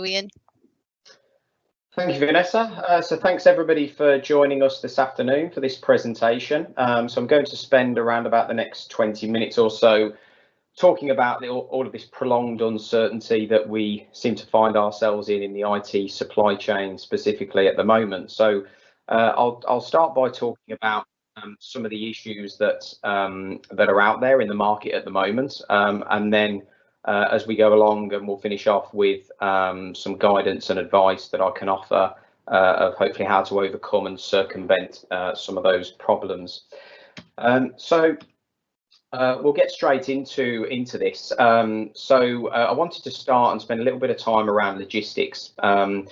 Ian. Thank you, Vanessa. So thanks everybody for joining us this afternoon for this presentation. So I'm going to spend around about the next 20 minutes or so talking about all of this prolonged uncertainty that we seem to find ourselves in the IT supply chain specifically at the moment. So I'll start by talking about some of the issues that are out there in the market at the moment, and then as we go along, and we'll finish off with some guidance and advice that I can offer of hopefully how to overcome and circumvent some of those problems. So we'll get straight into this. I wanted to start and spend a little bit of time around logistics. To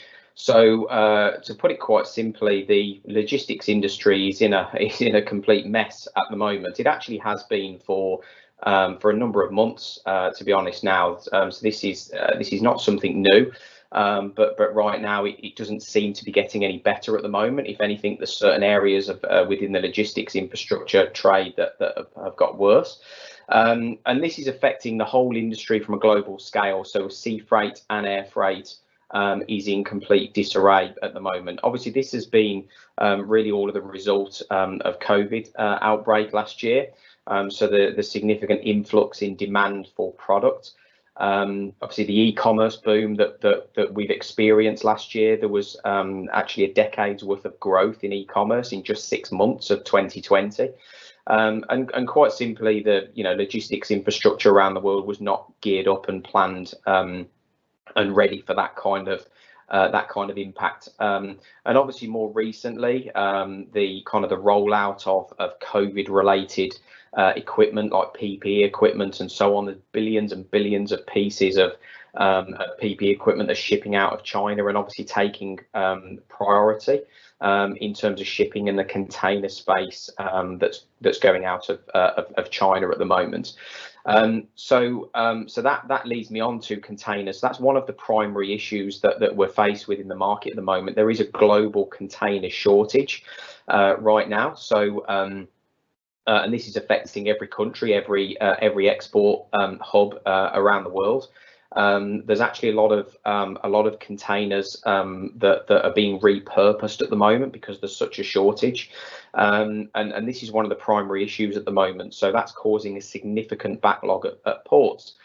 put it quite simply, the logistics industry is in a complete mess at the moment. It actually has been for a number of months, to be honest. Now, so this is not something new, but right now it doesn't seem to be getting any better at the moment. If anything, there's certain areas of within the logistics infrastructure trade that have got worse, and this is affecting the whole industry from a global scale. So sea freight and air freight is in complete disarray at the moment. Obviously, this has been really all of the result of COVID outbreak last year. So the significant influx in demand for product. Obviously, the e-commerce boom that we've experienced last year, there was actually a decade's worth of growth in e-commerce in just 6 months of 2020. And quite simply, the logistics infrastructure around the world was not geared up and planned and ready for that kind of impact. And obviously, more recently, the rollout of COVID related equipment like PPE equipment and so on. There's billions and billions of pieces of PPE equipment that's shipping out of China, and obviously taking priority in terms of shipping in the container space that's going out of China at the moment. So that leads me on to containers. That's one of the primary issues that we're faced with in the market at the moment. There is a global container shortage right now. So and this is affecting every country, every export hub around the world. There's actually a lot of containers that are being repurposed at the moment because there's such a shortage, and this is one of the primary issues at the moment. So that's causing a significant backlog at ports.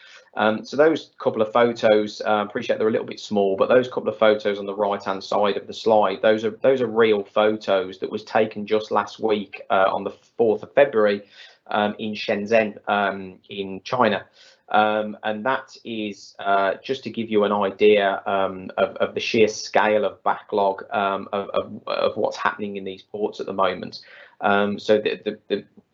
So those couple of photos, appreciate they're a little bit small, but those couple of photos on the right hand side of the slide, those are real photos that was taken just last week on the 4th of February in Shenzhen in China. And that is just to give you an idea of the sheer scale of backlog of what's happening in these ports at the moment. So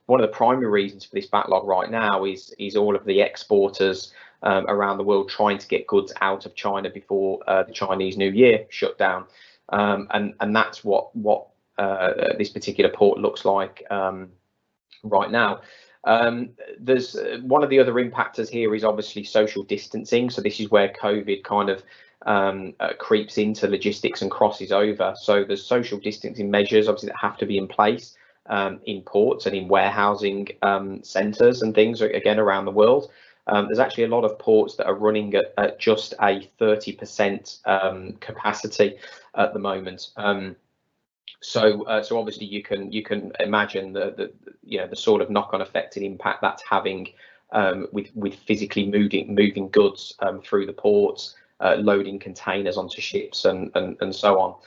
one of the primary reasons for this backlog right now is all of the exporters around the world trying to get goods out of China before the Chinese New Year shut down, and that's what this particular port looks like right now. There's one of the other impactors here is obviously social distancing. So this is where COVID kind of creeps into logistics and crosses over. So there's social distancing measures obviously that have to be in place in ports and in warehousing centres and things again around the world. There's actually a lot of ports that are running at just a 30% capacity at the moment. So obviously you can imagine the sort of knock-on effect and impact that's having with physically moving goods through the ports, loading containers onto ships and so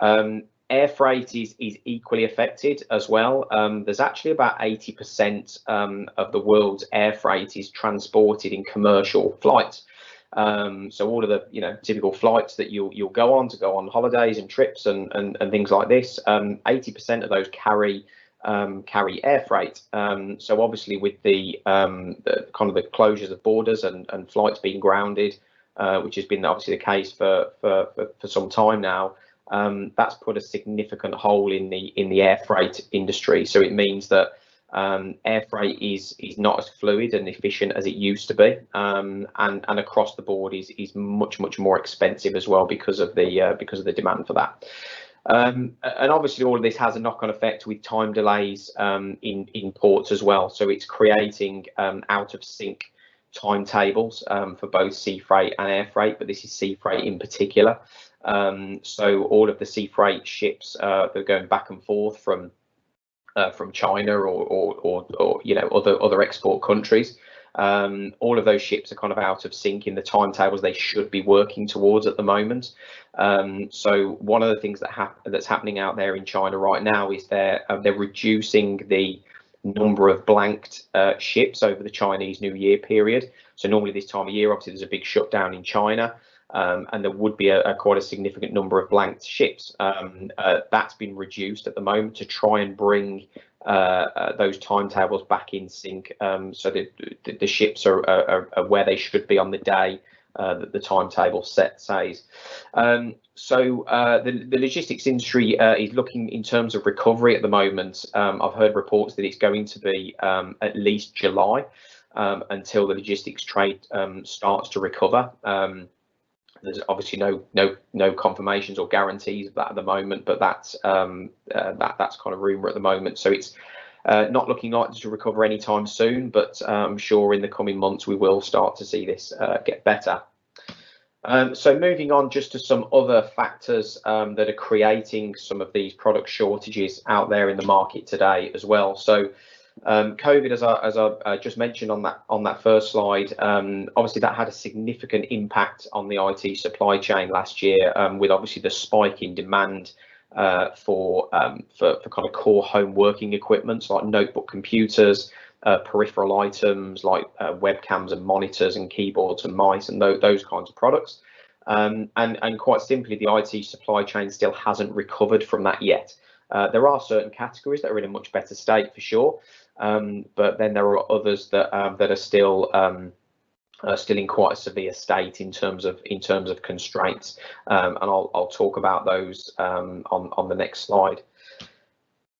on. Air freight is equally affected as well. There's actually about 80% of the world's air freight is transported in commercial flights. So all of the typical flights that you'll go on holidays and trips and things like this, 80% of those carry air freight. So obviously with the kind of the closures of borders and flights being grounded, which has been obviously the case for some time now, that's put a significant hole in the air freight industry. So it means that air freight is not as fluid and efficient as it used to be, and across the board is much more expensive as well because of the demand for that. And obviously all of this has a knock-on effect with time delays in ports as well. So it's creating out of sync timetables for both sea freight and air freight, but this is sea freight in particular. So all of the sea freight ships that are going back and forth from China or you know, other export countries. All of those ships are kind of out of sync in the timetables they should be working towards at the moment. So one of the things that's happening out there in China right now is they're reducing the number of blanked ships over the Chinese New Year period. So normally this time of year, obviously there's a big shutdown in China. And there would be quite a significant number of blanked ships. That's been reduced at the moment to try and bring those timetables back in sync, so that the ships are where they should be on the day that the timetable says. So the logistics industry is looking in terms of recovery at the moment. I've heard reports that it's going to be at least July until the logistics trade starts to recover. There's obviously no confirmations or guarantees of that at the moment, but that's kind of rumor at the moment. So it's not looking like to recover anytime soon, but I'm sure in the coming months we will start to see this get better. So moving on just to some other factors that are creating some of these product shortages out there in the market today as well. So COVID, as I just mentioned on that first slide, obviously that had a significant impact on the IT supply chain last year, with obviously the spike in demand for kind of core home working equipment like notebook computers, peripheral items like webcams and monitors and keyboards and mice and those kinds of products. And quite simply, the IT supply chain still hasn't recovered from that yet. There are certain categories that are in a much better state for sure. But then there are others that are still in quite a severe state in terms of constraints, and I'll talk about those on the next slide.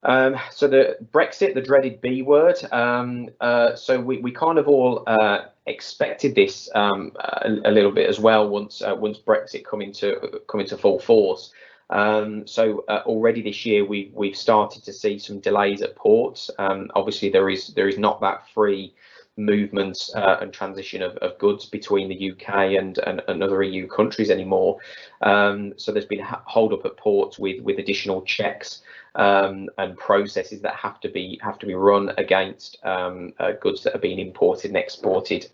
So the Brexit, the dreaded B word. So we kind of all expected this a little bit as well once Brexit come into full force. So already this year we've started to see some delays at ports. Obviously there is not that free movement and transition of goods between the UK and other EU countries anymore. So there's been a hold up at ports with additional checks and processes that have to be run against goods that are being imported and exported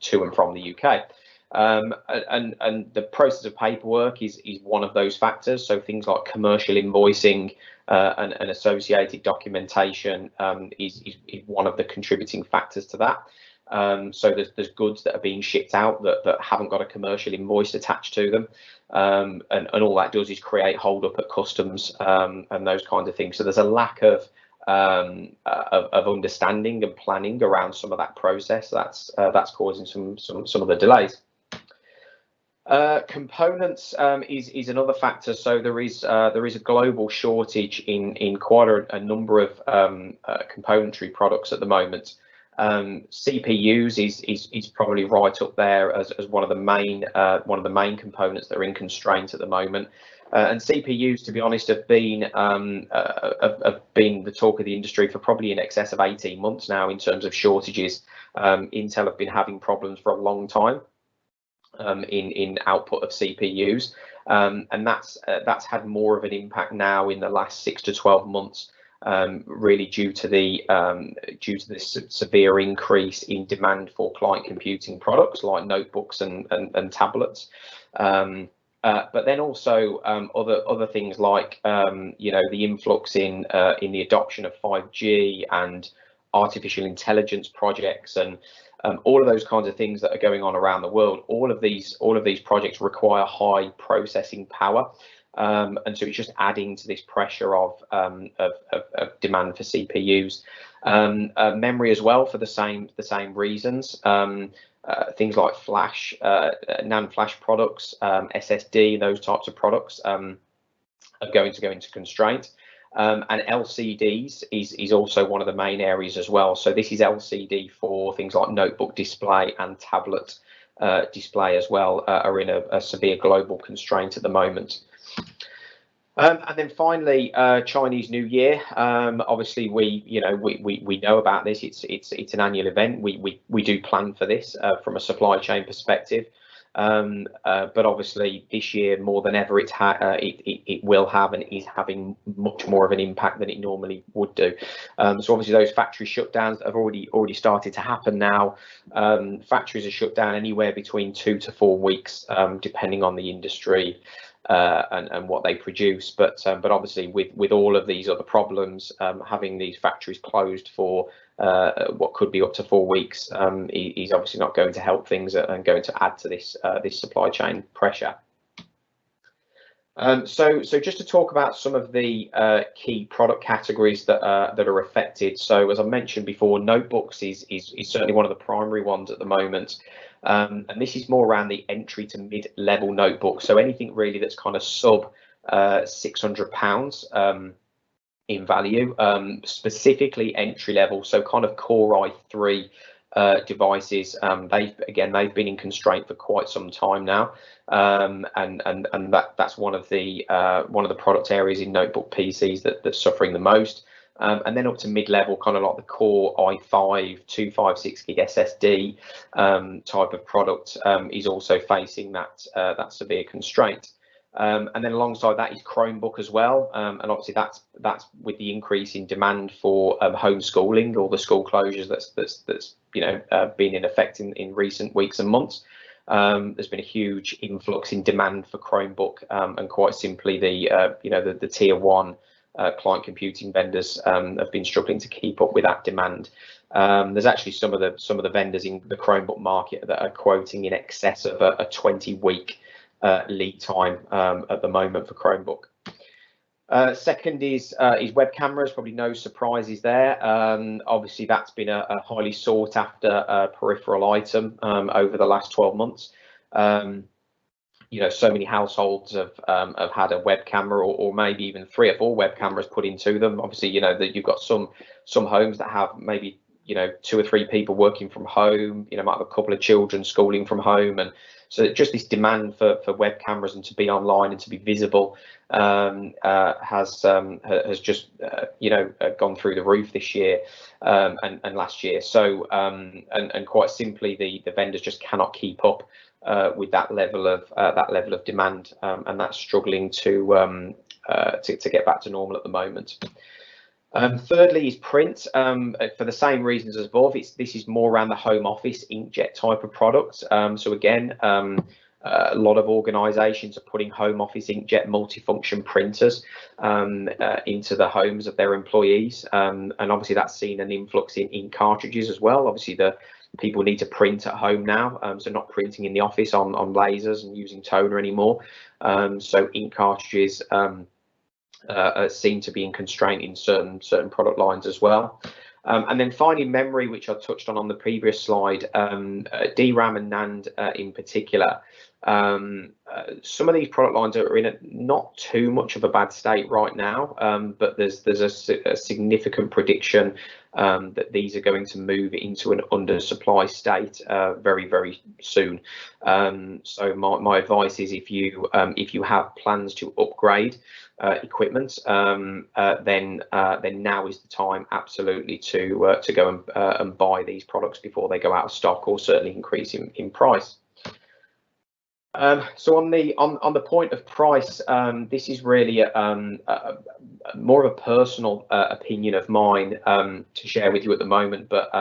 to and from the UK. And the process of paperwork is one of those factors. So things like commercial invoicing and associated documentation is one of the contributing factors to that. So there's goods that are being shipped out that haven't got a commercial invoice attached to them, and all that does is create hold up at customs and those kinds of things. So there's a lack of understanding and planning around some of that process. That's causing some of the delays. Components is another factor. So there is a global shortage in quite a number of componentry products at the moment. CPUs is probably right up there as one of the main components that are in constraint at the moment. And CPUs, to be honest, have been the talk of the industry for probably in excess of 18 months now in terms of shortages. Intel have been having problems for a long time in output of CPUs, and that's had more of an impact now in the last 6 to 12 months, really due to the severe increase in demand for client computing products like notebooks and tablets. But then also other things like the influx in the adoption of 5G and artificial intelligence projects and all of those kinds of things that are going on around the world. All of these projects require high processing power, and so it's just adding to this pressure of demand for CPUs. Memory as well for the same reasons. Things like flash, NAND flash products, SSD, those types of products are going to go into constraint. And LCDs is also one of the main areas as well. So this is LCD for things like notebook display and tablet display as well, are in a severe global constraint at the moment. And then finally, Chinese New Year. Obviously, we know about this. It's an annual event. We do plan for this from a supply chain perspective. But obviously, this year more than ever, it will have and is having much more of an impact than it normally would do. So obviously, those factory shutdowns have already started to happen now. Factories are shut down anywhere between 2 to 4 weeks, depending on the industry. And what they produce, but obviously with all of these other problems, having these factories closed for what could be up to 4 weeks is obviously not going to help things and going to add to this supply chain pressure. So just to talk about some of the key product categories that are affected. So as I mentioned before, notebooks is certainly one of the primary ones at the moment. And this is more around the entry to mid-level notebooks. So anything really that's kind of sub £600 in value, specifically entry level. So kind of Core i3 devices. They've been in constraint for quite some time now, and that's one of the product areas in notebook PCs that's suffering the most. And then up to mid-level, kind of like the Core i5 256 gig SSD type of product is also facing that severe constraint. And then alongside that is Chromebook as well, and obviously that's with the increase in demand for homeschooling, or the school closures that's been in effect in recent weeks and months. There's been a huge influx in demand for Chromebook, and quite simply the tier one client computing vendors have been struggling to keep up with that demand. There's actually some of the vendors in the Chromebook market that are quoting in excess of a 20-week lead time at the moment for Chromebook. Second is web cameras. Probably no surprises there. Obviously, that's been a highly sought after peripheral item over the last 12 months. So many households have had a web camera, or maybe even 3 or 4 web cameras put into them. Obviously, that you've got some homes that have maybe 2 or 3 people working from home. Might have a couple of children schooling from home, and so just this demand for web cameras and to be online and to be visible has just gone through the roof this year and last year. So and quite simply, the vendors just cannot keep up with that level of demand, and that's struggling to get back to normal at the moment. Thirdly is print, for the same reasons as above. This is more around the home office inkjet type of products. So again, a lot of organisations are putting home office inkjet multifunction printers into the homes of their employees, and obviously that's seen an influx in ink cartridges as well. Obviously the people need to print at home now, so not printing in the office on lasers and using toner anymore. So ink cartridges seem to be in constraint in certain product lines as well. And then finally, memory, which I touched on the previous slide, DRAM and NAND in particular. Some of these product lines are in not too much of a bad state right now, but there's a significant prediction that these are going to move into an undersupply state very, very soon. So my advice is, if you have plans to upgrade equipment, then now is the time absolutely to go and buy these products before they go out of stock, or certainly increase in price. So on the point of price, this is really more of a personal opinion of mine to share with you at the moment, but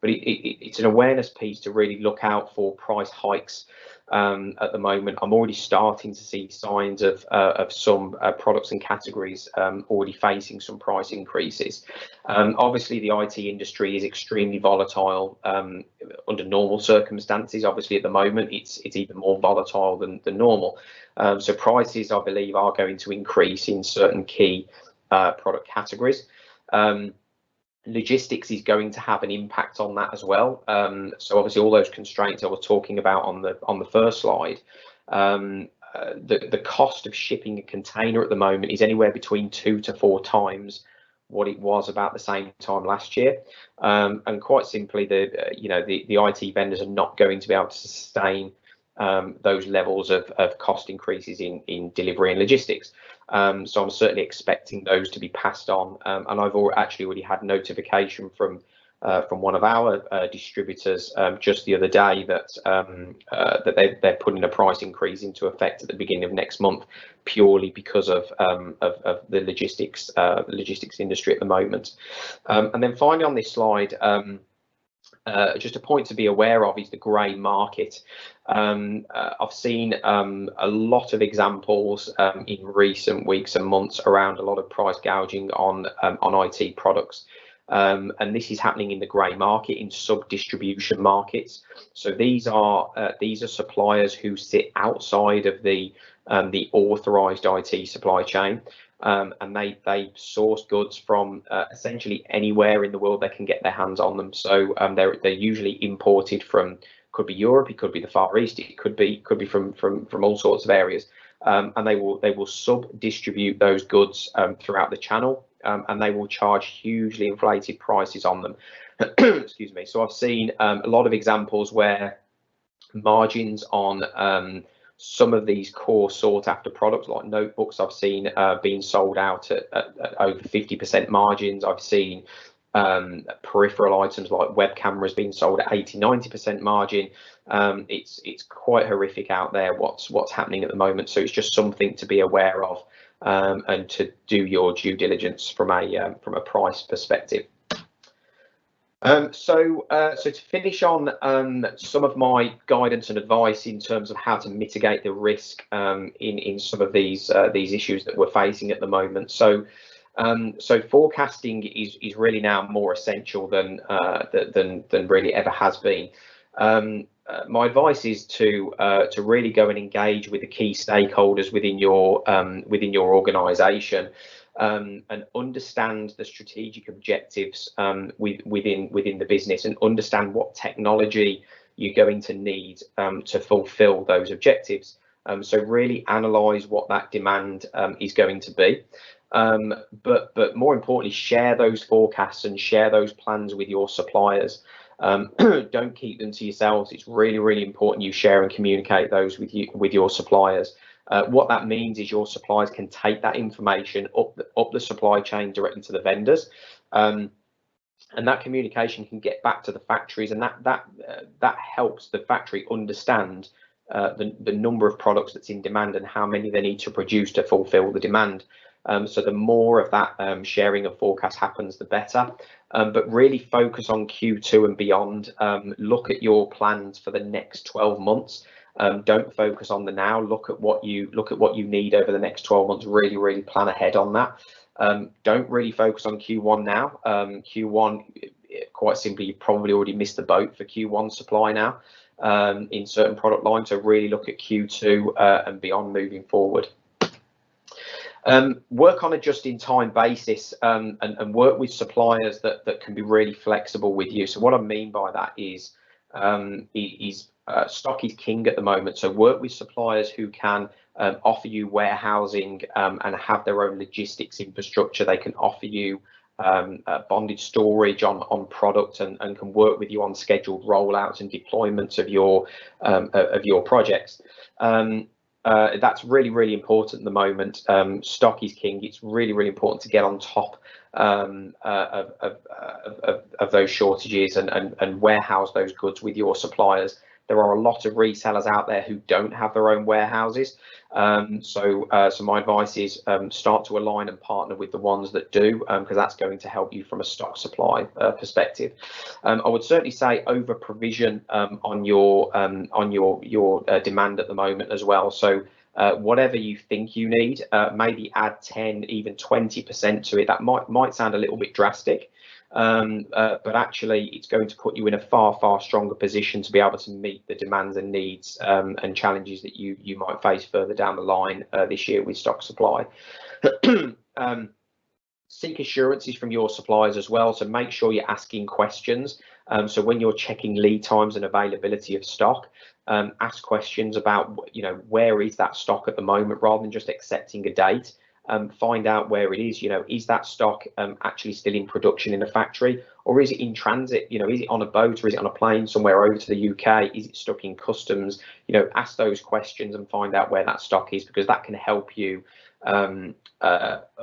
it's an awareness piece to really look out for price hikes. At the moment, I'm already starting to see signs of some products and categories already facing some price increases. Obviously, the IT industry is extremely volatile under normal circumstances. Obviously, at the moment, it's even more volatile than normal. So prices, I believe, are going to increase in certain key product categories. Logistics is going to have an impact on that as well. So obviously all those constraints I was talking about on the first slide, the cost of shipping a container at the moment is anywhere between 2 to 4 times what it was about the same time last year. And quite simply, the IT vendors are not going to be able to sustain those levels of cost increases in delivery and logistics. So I'm certainly expecting those to be passed on, and I've actually already had notification from one of our distributors just the other day that they're putting a price increase into effect at the beginning of next month, purely because of the logistics industry at the moment. And then finally on this slide, just a point to be aware of is the grey market. I've seen a lot of examples in recent weeks and months around a lot of price gouging on IT products. And this is happening in the grey market, in sub-distribution markets. So these are suppliers who sit outside of the authorised IT supply chain, and they source goods from essentially anywhere in the world they can get their hands on them. So they're usually imported from, could be Europe, it could be the Far East, it could be from all sorts of areas, and they will sub-distribute those goods throughout the channel. And they will charge hugely inflated prices on them. Excuse me. So I've seen a lot of examples where margins on some of these core sought after products like notebooks, I've seen being sold out at over 50% margins. I've seen peripheral items like web cameras being sold at 80-90% margin. It's quite horrific out there what's happening at the moment. So it's just something to be aware of, and to do your due diligence from a price perspective. So to finish on some of my guidance and advice in terms of how to mitigate the risk in some of these issues that we're facing at the moment. So forecasting is really now more essential than really ever has been. My advice is to really go and engage with the key stakeholders within your organisation, and understand the strategic objectives within the business, and understand what technology you're going to need to fulfil those objectives. So really analyse what that demand is going to be. But more importantly, share those forecasts and share those plans with your suppliers. Don't keep them to yourselves. It's really, really important you share and communicate those with your suppliers. What that means is your suppliers can take that information up the supply chain directly to the vendors, and that communication can get back to the factories, and that helps the factory understand the number of products that's in demand and how many they need to produce to fulfill the demand. So the more of that sharing of forecast happens, the better. But really focus on Q2 and beyond. Look at your plans for the next 12 months. Don't focus on the now. Look at what you need over the next 12 months. Really, really plan ahead on that. Don't really focus on Q1 now. Q1, quite simply, you probably already missed the boat for Q1 supply now in certain product lines. So really look at Q2 and beyond moving forward. Work on a just-in-time basis, and work with suppliers that can be really flexible with you. So what I mean by that is stock is king at the moment. So work with suppliers who can offer you warehousing and have their own logistics infrastructure. They can offer you bonded storage on product, and can work with you on scheduled rollouts and deployments of your projects. That's really, really important at the moment. Stock is king. It's really, really important to get on top of those shortages and warehouse those goods with your suppliers. There are a lot of resellers out there who don't have their own warehouses. So my advice is start to align and partner with the ones that do, because that's going to help you from a stock supply perspective. I would certainly say over provision on your demand at the moment as well. So whatever you think you need, maybe add 10, even 20% to it. That might sound a little bit drastic. But actually it's going to put you in a far stronger position to be able to meet the demands and needs and challenges that you might face further down the line this year with stock supply. Seek assurances from your suppliers as well, so make sure you're asking questions. So when you're checking lead times and availability of stock, ask questions about, where is that stock at the moment, rather than just accepting a date. find out where it is. Is that stock actually still in production in a factory, or is it in transit? Is it on a boat, or is it on a plane somewhere over to the UK? Is it stuck in customs? Ask those questions and find out where that stock is, because that can help you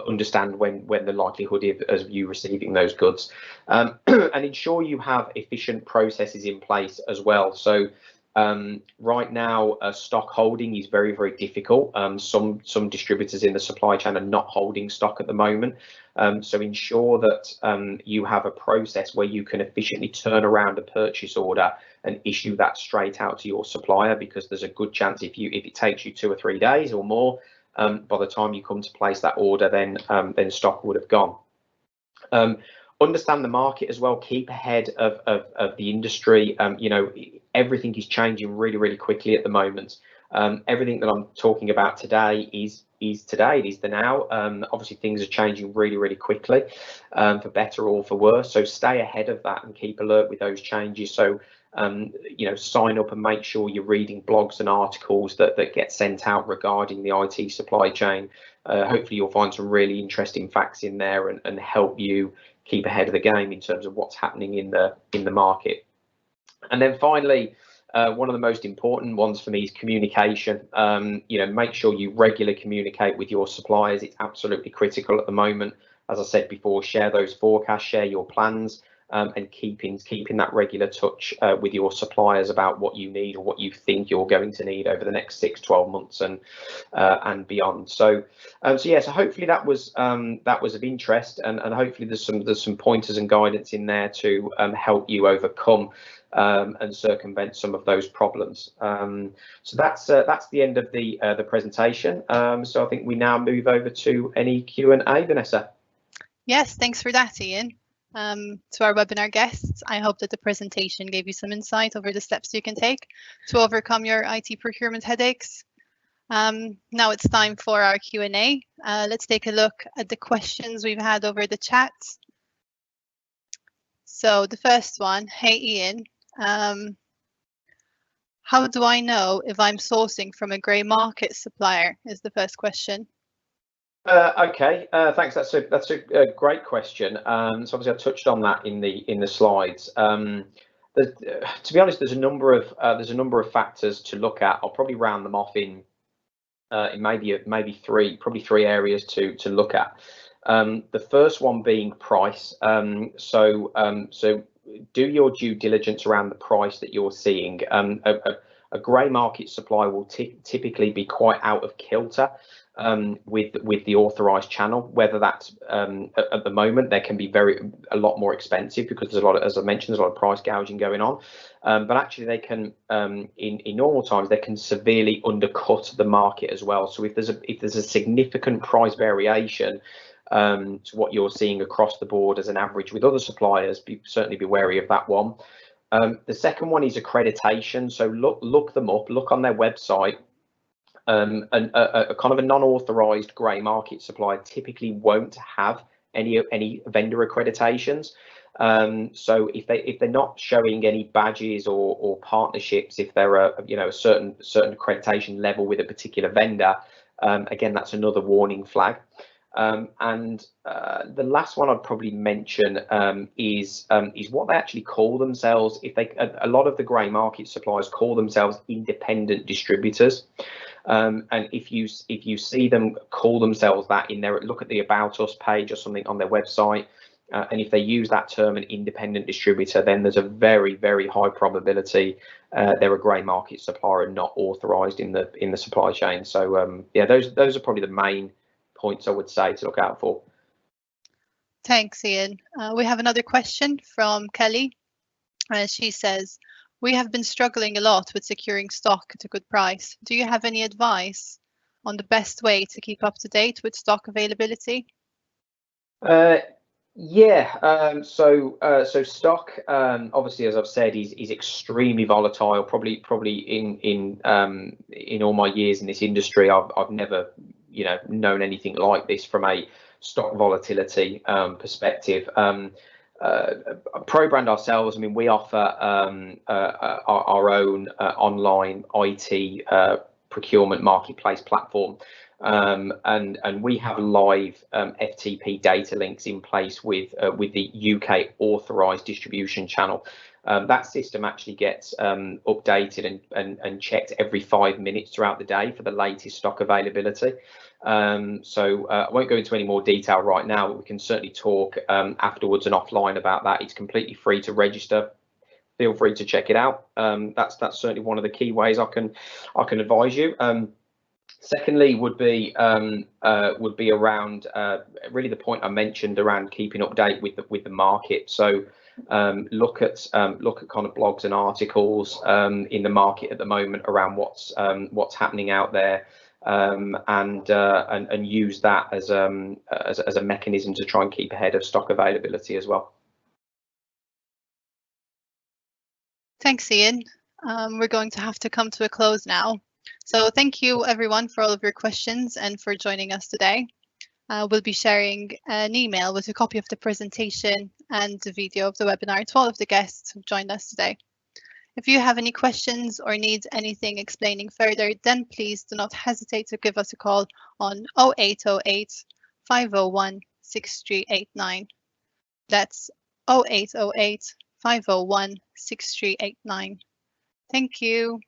understand when the likelihood of you receiving those goods, and ensure you have efficient processes in place as well. So right now, stock holding is very, very difficult. Some distributors in the supply chain are not holding stock at the moment. So ensure that you have a process where you can efficiently turn around a purchase order and issue that straight out to your supplier, because there's a good chance if it takes you 2 or 3 days or more, by the time you come to place that order, then stock would have gone. Understand the market as well. Keep ahead of the industry. Everything is changing really, really quickly at the moment. Everything that I'm talking about today is today. It is the now. Obviously, things are changing really, really quickly, for better or for worse. So stay ahead of that and keep alert with those changes. So sign up and make sure you're reading blogs and articles that get sent out regarding the IT supply chain. Hopefully you'll find some really interesting facts in there and help you keep ahead of the game in terms of what's happening in the market. And then finally, one of the most important ones for me is communication. Make sure you regularly communicate with your suppliers. It's absolutely critical at the moment. As I said before, share those forecasts, share your plans, and keeping that regular touch with your suppliers about what you need or what you think you're going to need over the next 6-12 months and beyond. So hopefully that was of interest, and hopefully there's some pointers and guidance in there to help you overcome and circumvent some of those problems. So that's the end of the presentation. So I think we now move over to any Q&A, Vanessa. Yes, thanks for that, Ian. To our webinar guests, I hope that the presentation gave you some insight over the steps you can take to overcome your IT procurement headaches. Now it's time for our Q&A. Let's take a look at the questions we've had over the chat. So the first one, hey Ian, how do I know if I'm sourcing from a grey market supplier, is the first question. Okay, thanks. That's a great question. So obviously I touched on that in the slides. To be honest, there's a number of factors to look at. I'll probably round them off in maybe three areas to look at. The first one being price. So do your due diligence around the price that you're seeing. A grey market supply will typically be quite out of kilter with the authorized channel, whether that's at the moment they can be a lot more expensive because there's a lot of, as I mentioned, there's a lot of price gouging going on, but actually they can in normal times they can severely undercut the market as well. So if there's a significant price variation to what you're seeing across the board as an average with other suppliers, certainly be wary of that one. The second one is accreditation. So look them up, look on their website. And a kind of a non-authorized grey market supplier typically won't have any vendor accreditations. So if they're not showing any badges or partnerships, if they're a certain accreditation level with a particular vendor, again that's another warning flag. And the last one I'd probably mention is what they actually call themselves. A lot of the grey market suppliers call themselves independent distributors. And if you see them call themselves that in there, look at the About Us page or something on their website, and if they use that term, an independent distributor, then there's a very, very high probability they're a grey market supplier and not authorised in the supply chain. So yeah, those are probably the main points I would say to look out for. Thanks, Ian. We have another question from Kelly. She says, we have been struggling a lot with securing stock at a good price. Do you have any advice on the best way to keep up to date with stock availability? Yeah, so stock, obviously, as I've said, is extremely volatile. Probably in all my years in this industry, I've never known anything like this from a stock volatility perspective. ProBrand ourselves, I mean, we offer our own online IT procurement marketplace platform. And we have live FTP data links in place with the UK authorized distribution channel. That system actually gets updated and checked every 5 minutes throughout the day for the latest stock availability. So I won't go into any more detail right now, but we can certainly talk afterwards and offline about that. It's completely free to register. Feel free to check it out. That's certainly one of the key ways I can advise you. Secondly, would be around really the point I mentioned around keeping update with the market. So look at kind of blogs and articles in the market at the moment around what's happening out there, and use that as a mechanism to try and keep ahead of stock availability as well. Thanks, Ian. We're going to have to come to a close now. So thank you everyone for all of your questions and for joining us today. We'll be sharing an email with a copy of the presentation and the video of the webinar to all of the guests who've joined us today. If you have any questions or need anything explaining further, then please do not hesitate to give us a call on 0808 501 6389. That's 0808 501 6389. Thank you.